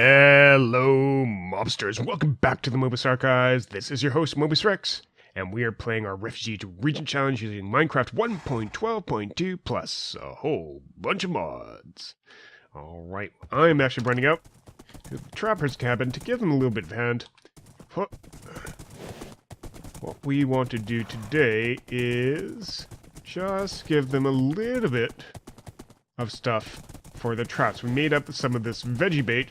Hello, mobsters. Welcome back to the Mobius Archives. This is your host, Mobius Rex, and we are playing our Refugee to Regent challenge using Minecraft 1.12.2 plus a whole bunch of mods. Alright, I'm actually running out to the Trapper's cabin to give them a little bit of a hand. What we want to do today is just give them a little bit of stuff for the traps. We made up some of this veggie bait,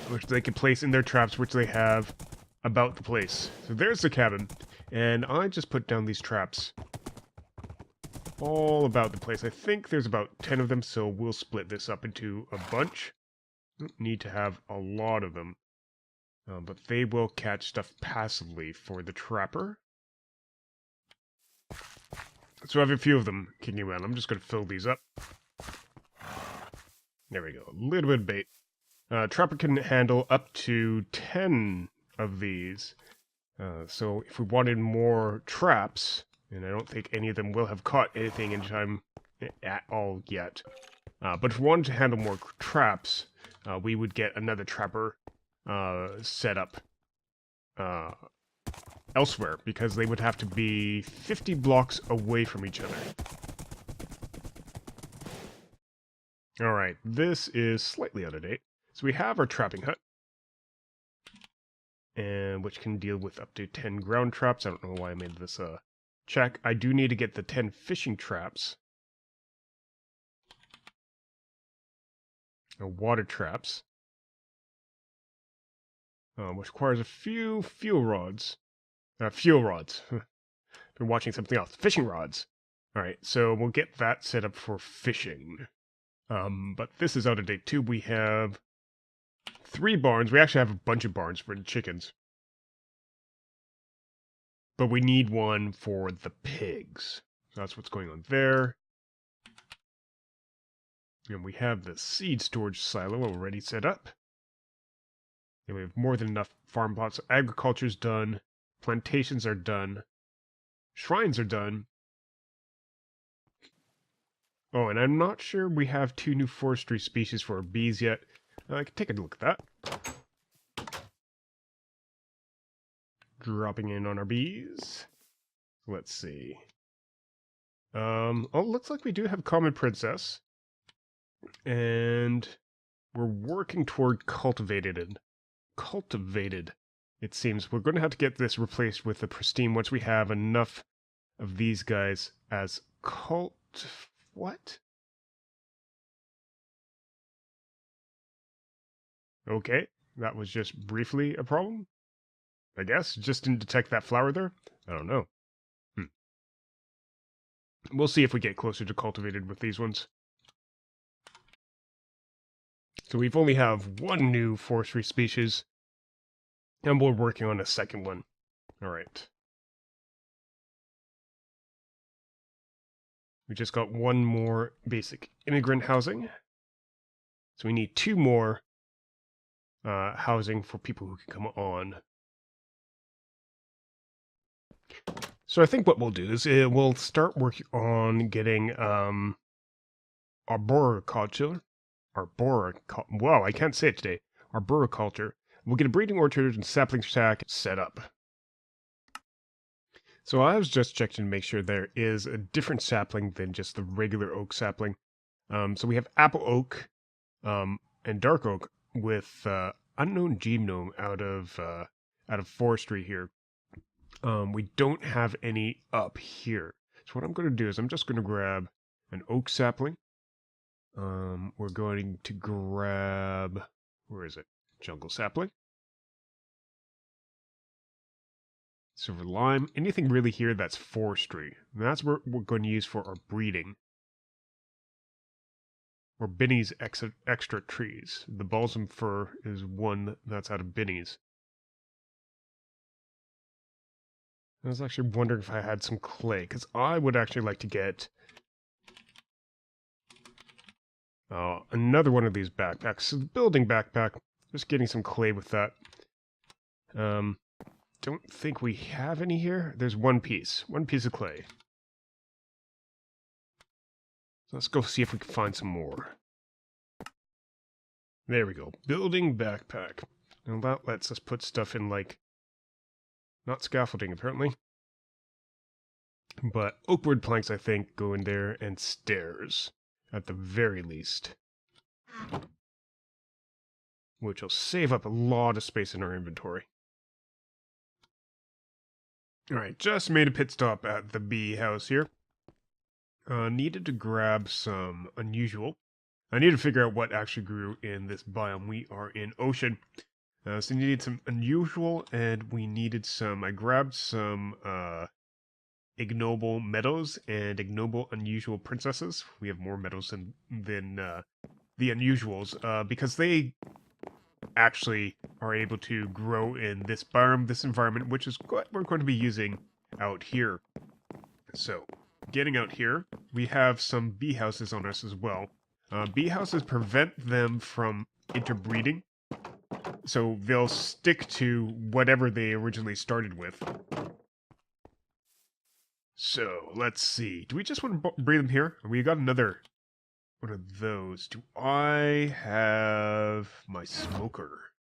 which they can place in their traps, which they have about the place. So there's the cabin, and I just put down these traps all about the place. I think there's about 10 of them, so we'll split this up into a bunch. Don't need to have a lot of them, but they will catch stuff passively for the trapper. So I have a few of them kicking around. I'm just going to fill these up. There we go, a little bit of bait. Trapper can handle up to 10 of these. So if we wanted more traps, and I don't think any of them will have caught anything in time at all yet. But if we wanted to handle more traps, we would get another trapper set up elsewhere, because they would have to be 50 blocks away from each other. Alright, this is slightly out of date. So we have our trapping hut, and which can deal with up to 10 ground traps. I don't know why I made this check. I do need to get the 10 fishing traps. Or water traps. Which requires a few fuel rods. Fuel rods. Been watching something else. Fishing rods. Alright, so we'll get that set up for fishing. But this is out of date too. We have 3 barns. We actually have a bunch of barns for the chickens. But we need one for the pigs. So that's what's going on there. And we have the seed storage silo already set up. And we have more than enough farm plots. Agriculture's done. Plantations are done. Shrines are done. Oh, and I'm not sure we have 2 new forestry species for our bees yet. I can take a look at that. Dropping in on our bees. Let's see. Oh, looks like we do have Common Princess. And we're working toward cultivated. It seems we're going to have to get this replaced with the Pristine once we have enough of these guys as What? Okay, that was just briefly a problem. I guess, just didn't detect that flower there. I don't know. We'll see if we get closer to cultivated with these ones. So we've only have 1 new forestry species, and we're working on a second one. Alright. We just got 1 more basic immigrant housing. So we need 2 more housing for people who can come on. So I think what we'll do is we'll start working on getting arboriculture. Wow, I can't say it today. Arboriculture. We'll get a breeding orchard and sapling shack set up. So I was just checking to make sure there is a different sapling than just the regular oak sapling. So we have apple oak and dark oak with unknown genome out of forestry here. We don't have any up here. So what I'm going to do is I'm just going to grab an oak sapling. We're going to grab, where is it? Jungle sapling. Silver lime. Anything really here that's forestry. And that's what we're going to use for our breeding. Or Binny's extra trees. The balsam fir is one that's out of Binny's. I was actually wondering if I had some clay, because I would actually like to get another one of these backpacks. So the building backpack, just getting some clay with that. Don't think we have any here. There's one piece of clay. So let's go see if we can find some more. There we go. Building backpack. Now that lets us put stuff in, like, not scaffolding apparently, but oakwood planks I think go in there, and stairs at the very least, which will save up a lot of space in our inventory. Alright, just made a pit stop at the bee house here. Needed to grab some unusual. I need to figure out what actually grew in this biome. We are in ocean. So we needed some unusual, and we needed some... I grabbed some ignoble meadows and ignoble unusual princesses. We have more meadows than the unusuals, because they actually are able to grow in this biome, this environment, which is what we're going to be using out here. So, getting out here, we have some bee houses on us as well. Bee houses prevent them from interbreeding, so they'll stick to whatever they originally started with. So, let's see. Do we just want to breed them here? We got another one of those. Do I have my smoker?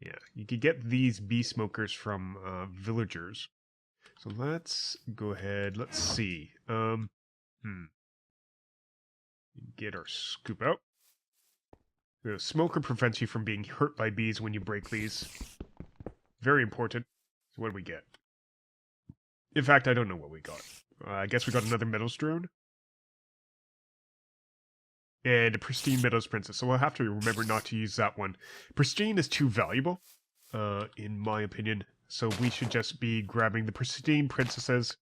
Yeah, you could get these bee smokers from villagers. So let's go ahead. Let's see. Get our scoop out. The smoker prevents you from being hurt by bees when you break these. Very important. So what do we get? In fact, I don't know what we got. I guess we got another Meadows drone. And a Pristine Meadows Princess. So we'll have to remember not to use that one. Pristine is too valuable, in my opinion. So we should just be grabbing the Pristine Princesses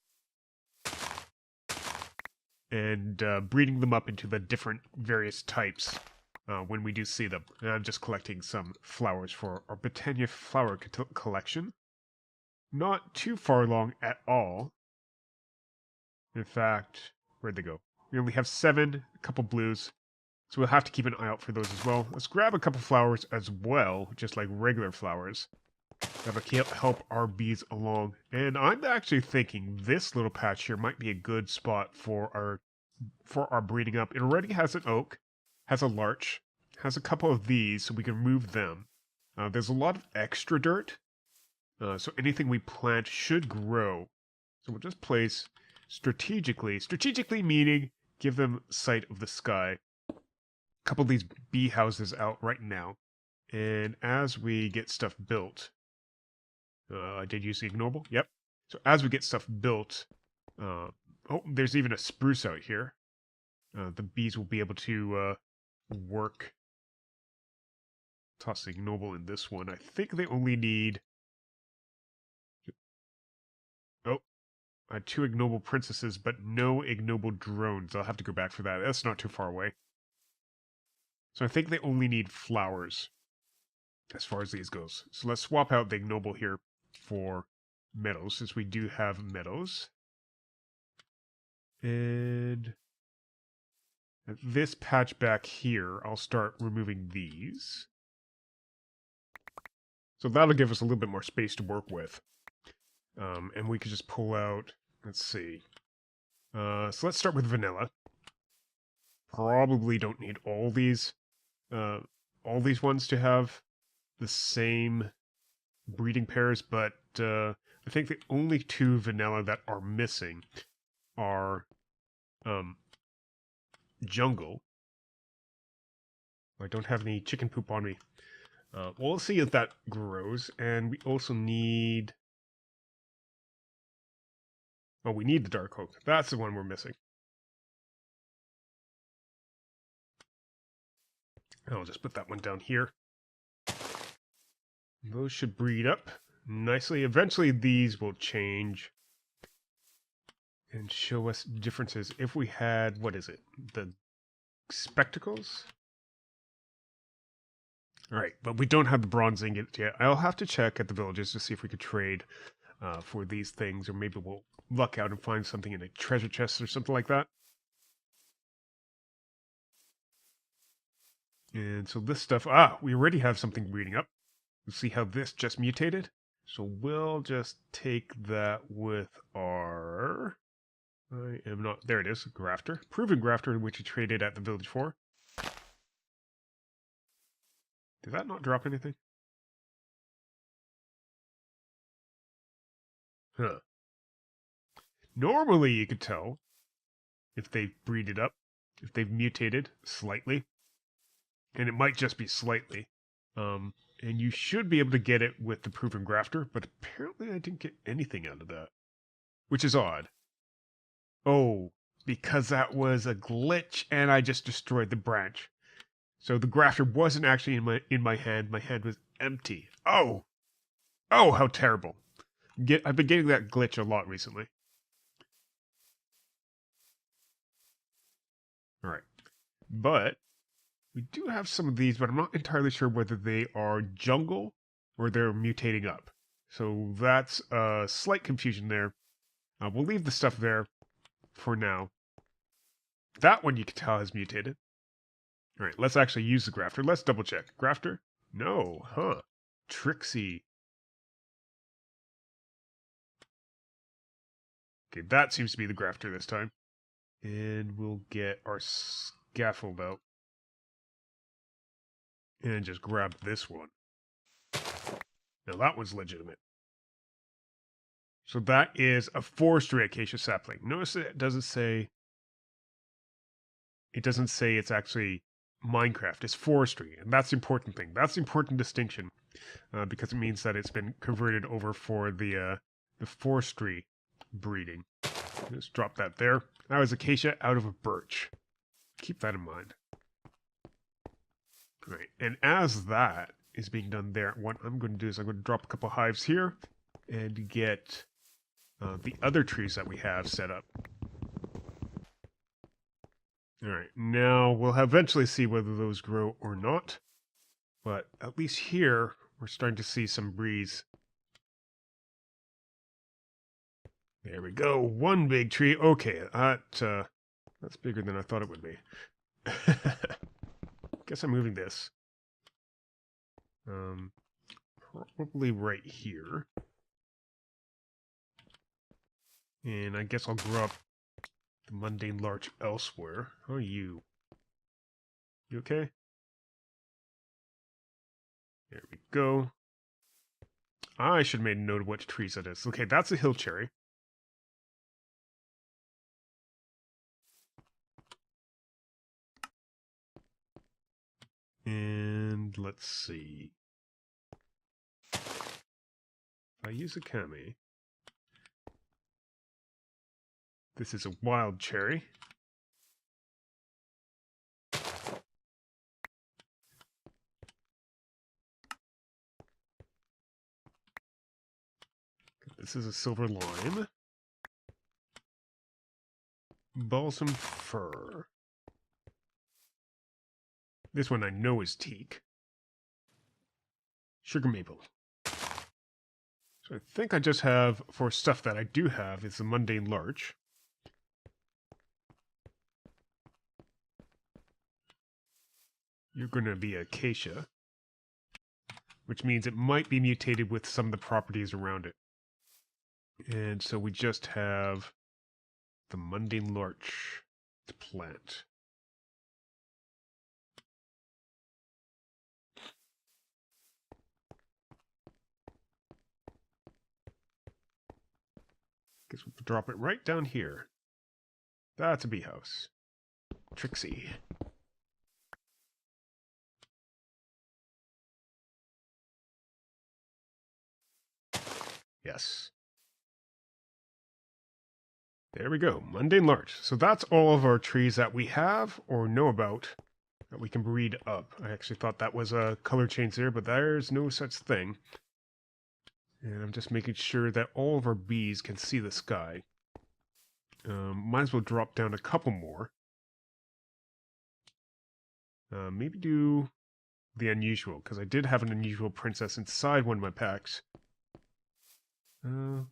and breeding them up into the different various types when we do see them. And I'm just collecting some flowers for our Botania flower collection. Not too far along at all. In fact, where'd they go? We only have 7, a couple blues. So we'll have to keep an eye out for those as well. Let's grab a couple flowers as well, just like regular flowers. That'll help our bees along. And I'm actually thinking this little patch here might be a good spot for our breeding up. It already has an oak, has a larch, has a couple of these, so we can remove them. There's a lot of extra dirt, so anything we plant should grow. So we'll just place strategically. Strategically meaning give them sight of the sky. Couple of these bee houses out right now, and as we get stuff built, I did use the ignoble. Yep. So as we get stuff built, oh, there's even a spruce out here. The bees will be able to work. Toss the ignoble in this one. I think they only need. Oh, I had 2 ignoble princesses, but no ignoble drones. I'll have to go back for that. That's not too far away. So I think they only need flowers as far as these goes. So let's swap out the ignoble here for meadows, since we do have meadows. And at this patch back here, I'll start removing these. So that'll give us a little bit more space to work with. And we could just pull out, let's see. So let's start with vanilla. Probably don't need all these ones to have the same breeding pairs, but I think the only 2 vanilla that are missing are jungle. I don't have any chicken poop on me. We'll see if that grows, and we also need... Oh, we need the dark oak. That's the one we're missing. I'll just put that one down here. Those should breed up nicely. Eventually these will change and show us differences. If we had, what is it? The spectacles? Alright, but we don't have the bronze ingot yet. I'll have to check at the villages to see if we could trade for these things, or maybe we'll luck out and find something in a treasure chest or something like that. And so this stuff, we already have something breeding up. Let's see how this just mutated. So we'll just take that with our... I am not... There it is, grafter. Proven grafter, which we traded at the village for. Did that not drop anything? Huh. Normally you could tell if they've breeded up, if they've mutated slightly, and it might just be slightly. And you should be able to get it with the proven grafter, but apparently I didn't get anything out of that, which is odd. Oh, because that was a glitch and I just destroyed the branch. So the grafter wasn't actually in my hand. My hand was empty. Oh, oh, how terrible! I've been getting that glitch a lot recently. All right, but we do have some of these, but I'm not entirely sure whether they are jungle or they're mutating up. So that's a slight confusion there. We'll leave the stuff there for now. That one you can tell has mutated. All right, let's actually use the grafter. Let's double check. Grafter? No, huh? Trixie. Okay, that seems to be the grafter this time. And we'll get our scaffold out. And just grab this one. Now that one's legitimate. So that is a forestry acacia sapling. Notice it doesn't say it's actually Minecraft. It's forestry, and that's the important thing. That's the important distinction, because it means that it's been converted over for the forestry breeding. Just drop that there. That was acacia out of a birch. Keep that in mind. Right, and as that is being done there, what I'm going to do is I'm going to drop a couple hives here and get the other trees that we have set up. Alright, now we'll eventually see whether those grow or not. But at least here, we're starting to see some breeze. There we go, one big tree. Okay, that's bigger than I thought it would be. Guess I'm moving this. Probably right here. And I guess I'll grow up the mundane larch elsewhere. How are you? You okay? There we go. I should have made a note of what trees that is. Okay, that's a hill cherry. And let's see. If I use a kami, this is a wild cherry. This is a silver lime. Balsam fir. This one I know is teak. Sugar maple. So I think I just have, for stuff that I do have, is the mundane larch. You're going to be acacia, which means it might be mutated with some of the properties around it. And so we just have the mundane larch to plant. Guess we'll drop it right down here. That's a bee house. Trixie. Yes. There we go. Mundane larch. So that's all of our trees that we have or know about that we can breed up. I actually thought that was a color change there, but there's no such thing. And I'm just making sure that all of our bees can see the sky. Might as well drop down a couple more. Maybe do the unusual, because I did have an unusual princess inside one of my packs.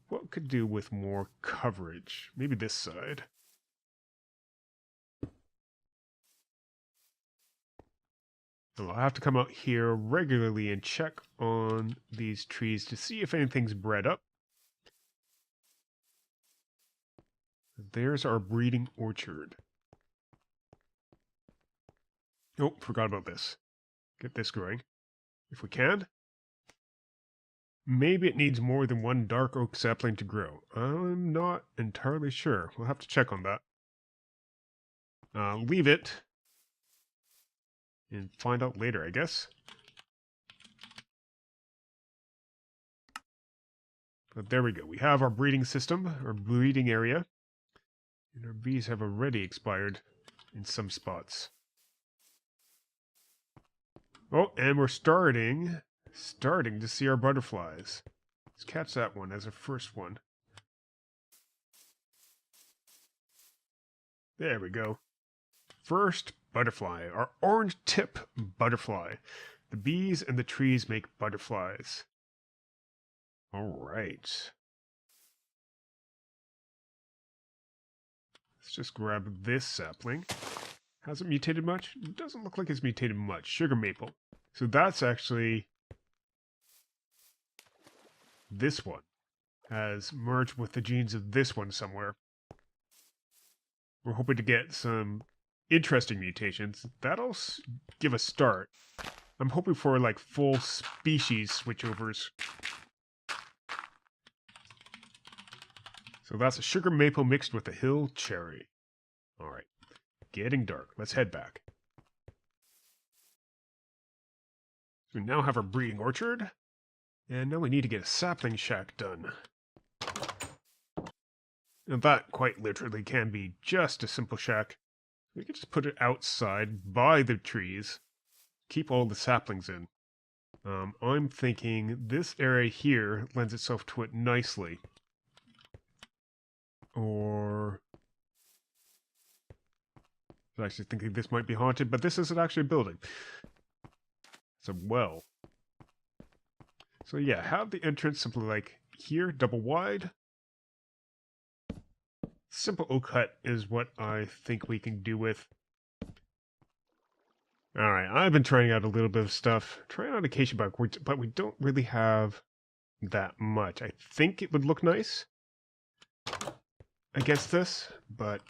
What could do with more coverage? Maybe this side. So I'll have to come out here regularly and check on these trees to see if anything's bred up. There's our breeding orchard. Oh, forgot about this. Get this growing. if we can. Maybe it needs more than one dark oak sapling to grow. I'm not entirely sure. We'll have to check on that. Leave it and find out later, I guess. But there we go. We have our breeding system, our breeding area. And our bees have already expired in some spots. Oh, and we're starting to see our butterflies. Let's catch that one as a first one. There we go. First butterfly, our orange tip butterfly. The bees and the trees make butterflies. All right. Let's just grab this sapling. Hasn't mutated much? It doesn't look like it's mutated much. Sugar maple. So that's actually... this one has merged with the genes of this one somewhere. We're hoping to get some interesting mutations. That'll give a start. I'm hoping for like full species switchovers. So that's a sugar maple mixed with a hill cherry. Alright. Getting dark. Let's head back. So we now have our breeding orchard. And now we need to get a sapling shack done. And that quite literally can be just a simple shack. We can just put it outside by the trees. Keep all the saplings in. I'm thinking this area here lends itself to it nicely. Or... I was actually thinking this might be haunted, but this isn't actually a building. It's a well. So yeah, have the entrance simply like here, double wide. Simple oak hut is what I think we can do with. Alright, I've been trying out a little bit of stuff. Trying out acacia bark, but we don't really have that much. I think it would look nice against this, but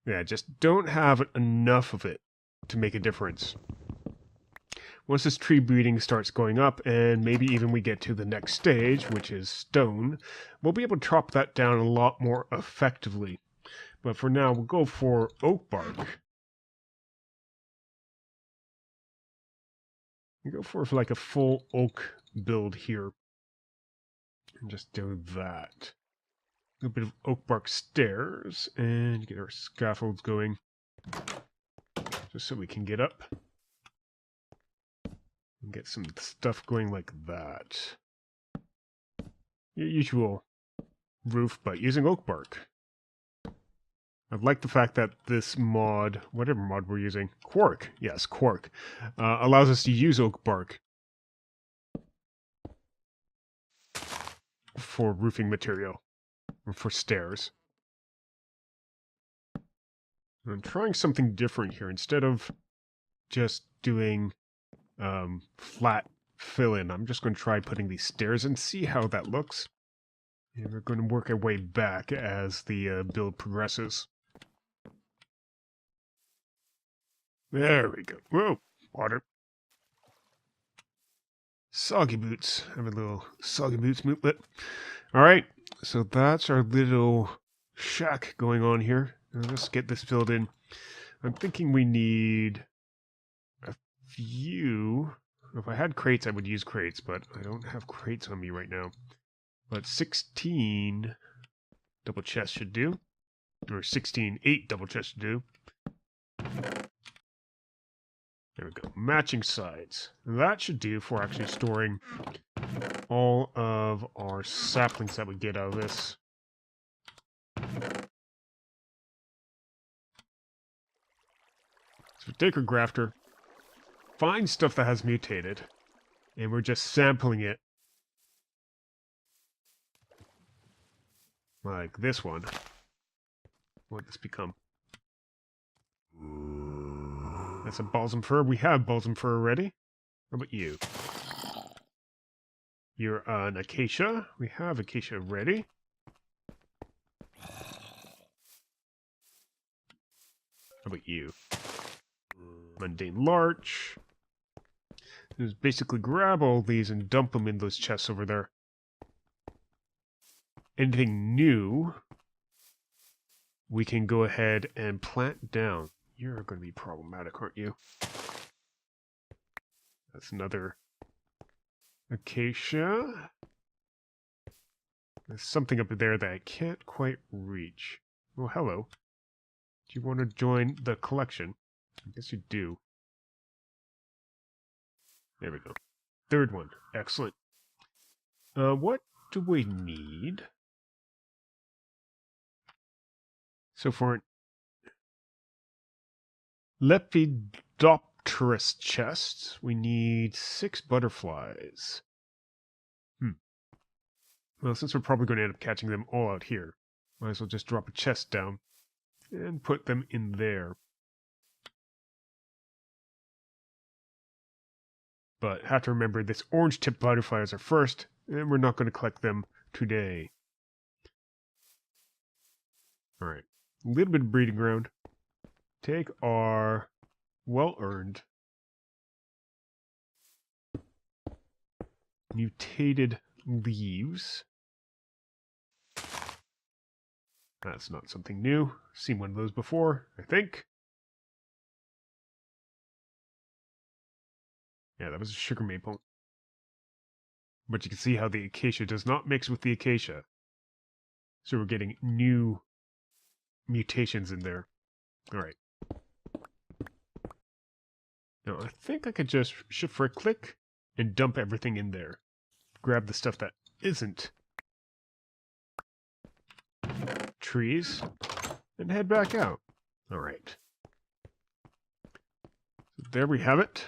yeah, just don't have enough of it to make a difference. Once this tree breeding starts going up, and maybe even we get to the next stage, which is stone, we'll be able to chop that down a lot more effectively. But for now, we'll go for oak bark. We go for like a full oak build here. And just do that. A little bit of oak bark stairs, and get our scaffolds going. Just so we can get up. And get some stuff going like that. Your usual roof, but using oak bark. I like the fact that this mod, whatever mod we're using, Quark, yes, Quark, allows us to use oak bark for roofing material, or for stairs. I'm trying something different here. Instead of just doing flat fill-in, I'm just going to try putting these stairs and see how that looks. And we're going to work our way back as the build progresses. There we go. Whoa, water. Soggy boots. Have a little soggy boots mootlet. Alright, so that's our little shack going on here. Now let's get this filled in. I'm thinking we need a few. If I had crates, I would use crates, but I don't have crates on me right now. But 16 double chests should do. Or 16, 8 double chests should do. There we go. Matching sides. That should do for actually storing all of our saplings that we get out of this. So take our grafter, find stuff that has mutated, and we're just sampling it. Like this one. What does this become? That's a balsam fir. We have balsam fir already. How about you? You're an acacia. We have acacia ready. How about you? Mundane larch. is basically grab all these and dump them in those chests over there. Anything new, we can go ahead and plant down. You're going to be problematic, aren't you? That's another acacia. There's something up there that I can't quite reach. Oh, hello. Do you want to join the collection? I guess you do. There we go. Third one. Excellent. What do we need? So for an Lepidopterus chest, we need 6 butterflies. Well, since we're probably going to end up catching them all out here, might as well just drop a chest down and put them in there. But have to remember, this orange-tipped butterflies are first, and we're not going to collect them today. Alright, a little bit of breeding ground. Take our well-earned mutated leaves. That's not something new. Seen one of those before, I think. Yeah, that was a sugar maple. But you can see how the acacia does not mix with the acacia. So we're getting new mutations in there. Alright. Now I think I could just shift right click and dump everything in there. Grab the stuff that isn't trees and head back out. Alright. So there we have it.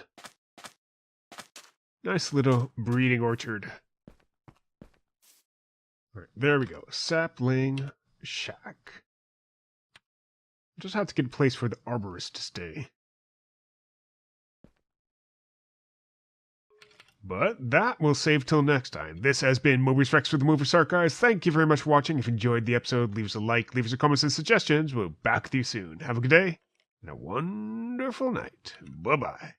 Nice little breeding orchard. Alright, there we go. Sapling shack. Just have to get a place for the arborist to stay. But that will save till next time. This has been Mobius Rex for the Movie Start, guys. Thank you very much for watching. If you enjoyed the episode, leave us a like, leave us your comments and suggestions. We'll be back with you soon. Have a good day and a wonderful night. Bye-bye.